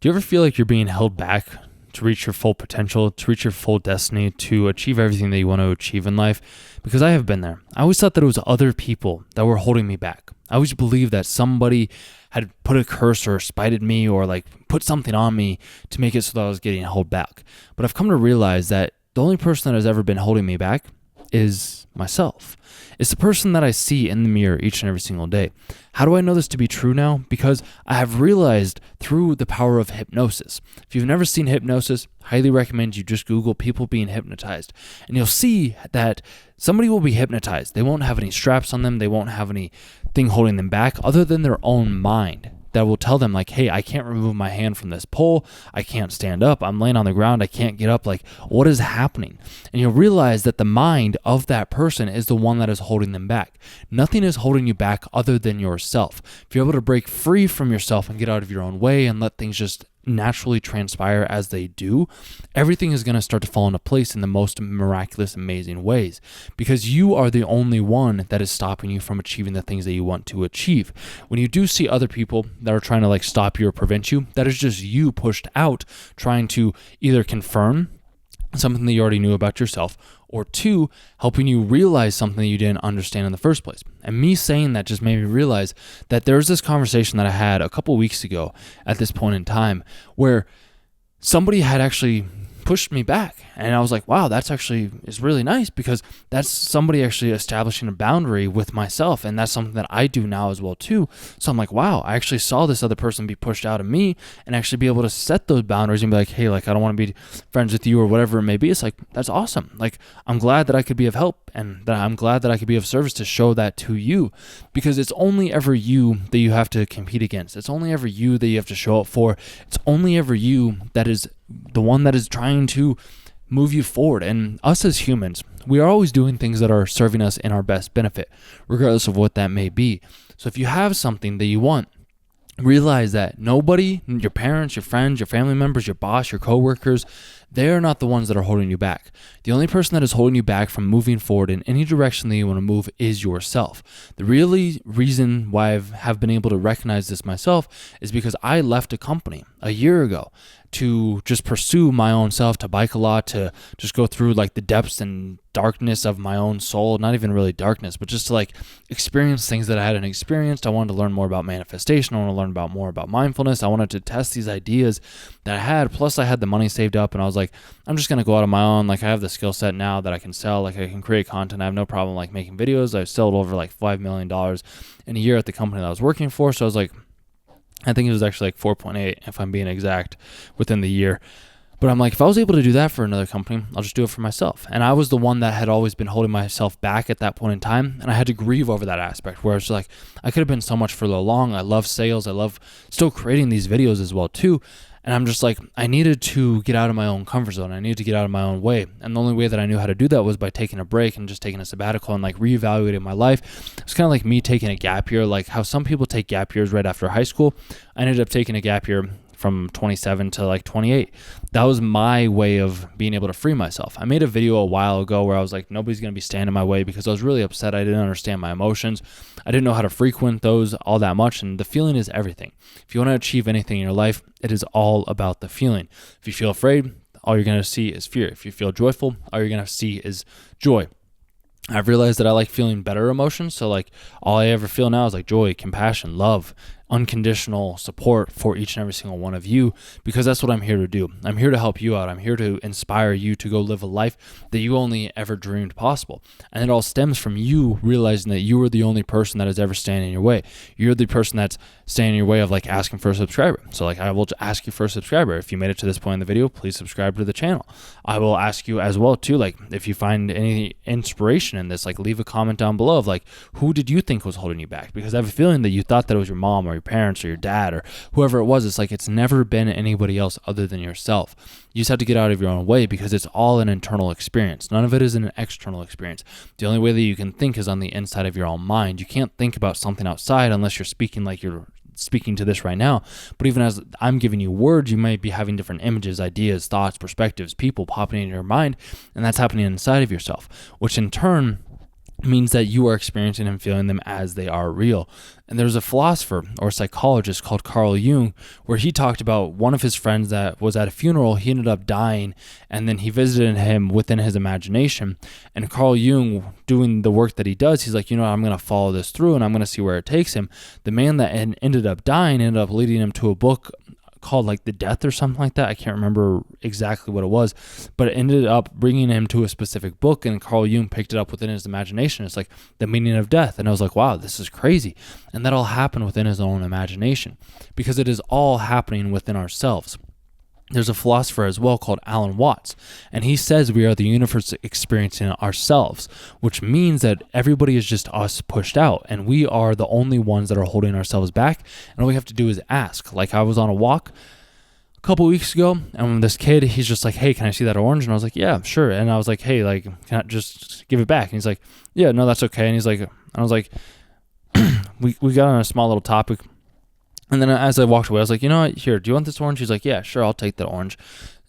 Do you ever feel like you're being held back to reach your full potential, to reach your full destiny, to achieve everything that you want to achieve in life? Because I have been there. I always thought that it was other people that were holding me back. I always believed that somebody had put a curse or spited me or like put something on me to make it so that I was getting held back. But I've come to realize that the only person that has ever been holding me back is myself. It's the person that I see in the mirror each and every single day. How do I know this to be true now? Because I have realized through the power of hypnosis. If you've never seen hypnosis, highly recommend you just Google people being hypnotized. And you'll see that somebody will be hypnotized. They won't have any straps on them. They won't have anything holding them back other than their own mind. That will tell them like, hey, I can't remove my hand from this pole. I can't stand up. I'm laying on the ground. I can't get up. Like, what is happening? And you'll realize that the mind of that person is the one that is holding them back. Nothing is holding you back other than yourself. If you're able to break free from yourself and get out of your own way and let things just naturally transpire as they do, everything is going to start to fall into place in the most miraculous, amazing ways, because you are the only one that is stopping you from achieving the things that you want to achieve. When you do see other people that are trying to like stop you or prevent you, that is just you pushed out trying to either confirm something that you already knew about yourself, or two, helping you realize something that you didn't understand in the first place. And me saying that just made me realize that there's this conversation that I had a couple weeks ago at this point in time where somebody had actually pushed me back. And I was like, wow, that's actually is really nice, because that's somebody actually establishing a boundary with myself. And that's something that I do now as well too. So I'm like, wow, I actually saw this other person be pushed out of me and actually be able to set those boundaries and be like, hey, like, I don't want to be friends with you or whatever it may be. It's like, that's awesome. Like, I'm glad that I could be of help, and that I'm glad that I could be of service to show that to you, because it's only ever you that you have to compete against. It's only ever you that you have to show up for. It's only ever you that is the one that is trying to move you forward. And us as humans, we are always doing things that are serving us in our best benefit, regardless of what that may be. So if you have something that you want, realize that nobody, your parents, your friends, your family members, your boss, your coworkers, they are not the ones that are holding you back. The only person that is holding you back from moving forward in any direction that you want to move is yourself. The really reason why I have been able to recognize this myself is because I left a company a year ago to just pursue my own self, to bike a lot, to just go through like the depths and darkness of my own soul, not even really darkness, but just to like experience things that I hadn't experienced. I wanted to learn more about manifestation. I want to learn more about mindfulness. I wanted to test these ideas that I had. Plus I had the money saved up, and I was like, I'm just going to go out on my own. Like, I have the skill set now that I can sell. Like, I can create content. I have no problem like making videos. I've sold over like $5 million in a year at the company that I was working for. So I was like, I think it was actually like 4.8 if I'm being exact within the year. But I'm like, if I was able to do that for another company, I'll just do it for myself. And I was the one that had always been holding myself back at that point in time. And I had to grieve over that aspect where it's like, I could have been so much further along. I love sales. I love still creating these videos as well too. And I'm just like, I needed to get out of my own comfort zone. I needed to get out of my own way. And the only way that I knew how to do that was by taking a break and just taking a sabbatical and like reevaluating my life. It's kind of like me taking a gap year, like how some people take gap years right after high school. I ended up taking a gap year from 27 to like 28. That was my way of being able to free myself. I made a video a while ago where I was like, nobody's going to be standing in my way, because I was really upset. I didn't understand my emotions. I didn't know how to frequent those all that much. And the feeling is everything. If you want to achieve anything in your life, it is all about the feeling. If you feel afraid, all you're going to see is fear. If you feel joyful, all you're going to see is joy. I've realized that I like feeling better emotions. So like all I ever feel now is like joy, compassion, love, unconditional support for each and every single one of you, because that's what I'm here to do. I'm here to help you out. I'm here to inspire you to go live a life that you only ever dreamed possible. And it all stems from you realizing that you are the only person that is ever standing in your way. You're the person that's standing in your way of like asking for a subscriber. So like I will ask you for a subscriber. If you made it to this point in the video, please subscribe to the channel. I will ask you as well too, like if you find any inspiration in this, like leave a comment down below of like, who did you think was holding you back? Because I have a feeling that you thought that it was your mom or your parents or your dad or whoever it was. It's like, it's never been anybody else other than yourself. You just have to get out of your own way, because it's all an internal experience. None of it is an external experience. The only way that you can think is on the inside of your own mind. You can't think about something outside unless you're speaking like you're speaking to this right now. But even as I'm giving you words, you might be having different images, ideas, thoughts, perspectives, people popping in your mind, and that's happening inside of yourself, which in turn means that you are experiencing and feeling them as they are real. And there's a philosopher or psychologist called Carl Jung, where he talked about one of his friends that was at a funeral. He ended up dying, and then he visited him within his imagination. And Carl Jung, doing the work that he does, he's like, I'm going to follow this through and I'm going to see where it takes him. The man that ended up dying ended up leading him to a book called like The Death or something like that. I can't remember exactly what it was, but it ended up bringing him to a specific book, and Carl Jung picked it up within his imagination. It's like the meaning of death. And I was like, wow, this is crazy. And that all happened within his own imagination, because it is all happening within ourselves. There's a philosopher as well called Alan Watts, and he says we are the universe experiencing ourselves, which means that everybody is just us pushed out, and we are the only ones that are holding ourselves back, and all we have to do is ask. Like, I was on a walk a couple weeks ago, and this kid, he's just like, hey, can I see that orange? And I was like, yeah, sure. And I was like, hey, like, can I just give it back? And he's like, yeah, no, that's okay. And he's like, I was like, we got on a small little topic. And then as I walked away, I was like, you know what? Here, do you want this orange? He's like, yeah, sure, I'll take that orange.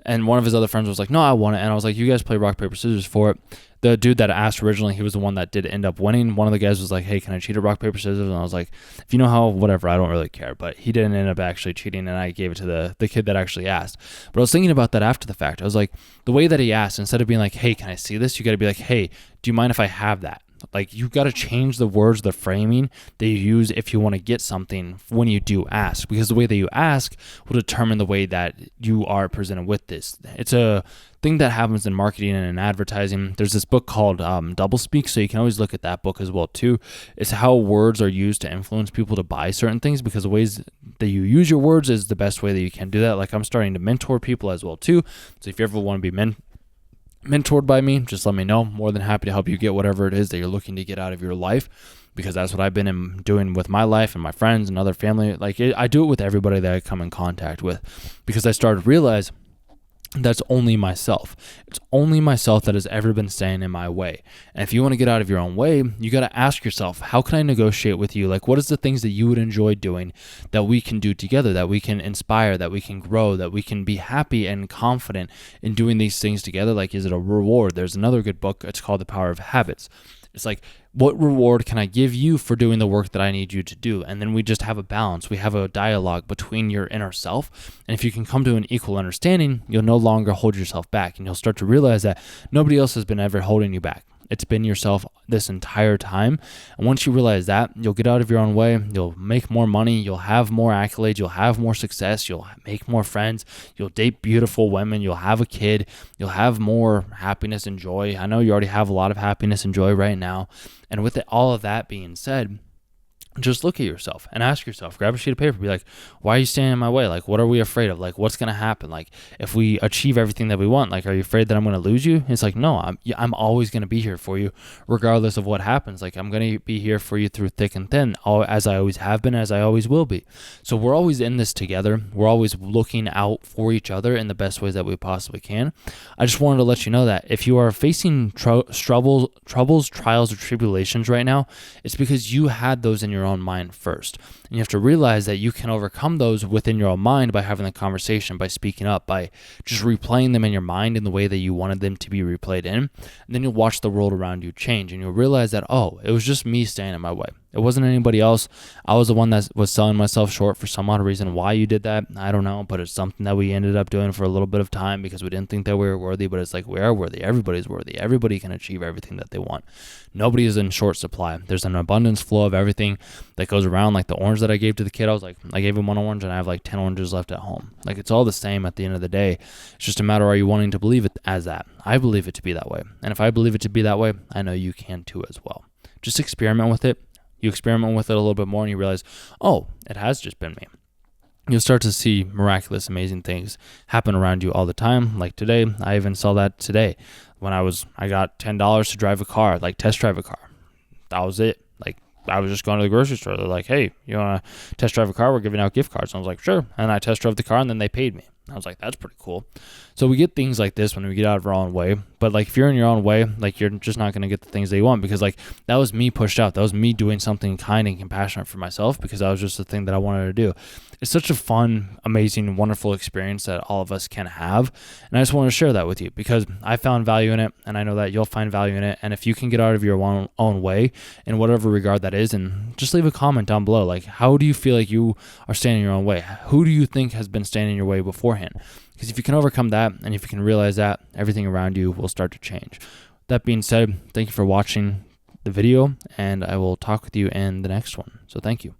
And one of his other friends was like, no, I want it. And I was like, you guys play rock, paper, scissors for it. The dude that asked originally, he was the one that did end up winning. One of the guys was like, hey, can I cheat at rock, paper, scissors? And I was like, if you know how, whatever, I don't really care. But he didn't end up actually cheating, and I gave it to the kid that actually asked. But I was thinking about that after the fact. I was like, the way that he asked, instead of being like, hey, can I see this? You got to be like, hey, do you mind if I have that? Like, you've got to change the words, the framing that you use if you want to get something when you do ask, because the way that you ask will determine the way that you are presented with this. It's a thing that happens in marketing and in advertising. There's this book called Doublespeak, so you can always look at that book as well too. It's how words are used to influence people to buy certain things, because the ways that you use your words is the best way that you can do that. Like, I'm starting to mentor people as well too, so if you ever want to be mentored by me, just let me know. More than happy to help you get whatever it is that you're looking to get out of your life, because that's what I've been doing with my life and my friends and other family. Like, I do it with everybody that I come in contact with, because I started to realize that's only myself. It's only myself that has ever been staying in my way. And if you want to get out of your own way, you got to ask yourself, how can I negotiate with you? Like, what is the things that you would enjoy doing that we can do together, that we can inspire, that we can grow, that we can be happy and confident in doing these things together? Like, is it a reward? There's another good book. It's called The Power of Habits. It's like, what reward can I give you for doing the work that I need you to do? And then we just have a balance. We have a dialogue between your inner self. And if you can come to an equal understanding, you'll no longer hold yourself back. And you'll start to realize that nobody else has been ever holding you back. It's been yourself this entire time. And once you realize that, you'll get out of your own way. You'll make more money. You'll have more accolades. You'll have more success. You'll make more friends. You'll date beautiful women. You'll have a kid. You'll have more happiness and joy. I know you already have a lot of happiness and joy right now. And with all of that being said, just look at yourself and ask yourself, grab a sheet of paper, be like, why are you standing in my way? Like, what are we afraid of? Like, what's going to happen? Like, if we achieve everything that we want, like, are you afraid that I'm going to lose you? It's like, no, I'm always going to be here for you regardless of what happens. Like, I'm going to be here for you through thick and thin, as I always have been, as I always will be. So we're always in this together. We're always looking out for each other in the best ways that we possibly can. I just wanted to let you know that if you are facing troubles, trials, or tribulations right now, it's because you had those in your own mind first. And you have to realize that you can overcome those within your own mind by having the conversation, by speaking up, by just replaying them in your mind in the way that you wanted them to be replayed in. And then you'll watch the world around you change, and you'll realize that, oh, it was just me staying in my way. It wasn't anybody else. I was the one that was selling myself short for some odd reason. Why you did that, I don't know, but it's something that we ended up doing for a little bit of time because we didn't think that we were worthy, but it's like, we are worthy. Everybody's worthy. Everybody can achieve everything that they want. Nobody is in short supply. There's an abundance flow of everything that goes around. Like the orange that I gave to the kid, I gave him one orange and I have like 10 oranges left at home. Like, it's all the same at the end of the day. It's just a matter, are you wanting to believe it as that? I believe it to be that way. And if I believe it to be that way, I know you can too as well. Just experiment with it. You experiment with it a little bit more and you realize, oh, it has just been me. You'll start to see miraculous, amazing things happen around you all the time. Like today, I even saw that today when I got $10 to drive a car, like test drive a car. That was it. Like, I was just going to the grocery store. They're like, hey, you want to test drive a car? We're giving out gift cards. And I was like, sure. And I test drove the car and then they paid me. I was like, that's pretty cool. So we get things like this when we get out of our own way. But like if you're in your own way, like you're just not going to get the things that you want, because like that was me pushed out. That was me doing something kind and compassionate for myself, because that was just the thing that I wanted to do. It's such a fun, amazing, wonderful experience that all of us can have. And I just want to share that with you because I found value in it, and I know that you'll find value in it. And if you can get out of your own way in whatever regard that is, and just leave a comment down below. Like, how do you feel like you are standing in your own way? Who do you think has been standing in your way beforehand? Because if you can overcome that, and if you can realize that, everything around you will start to change. That being said, thank you for watching the video, and I will talk with you in the next one. So thank you.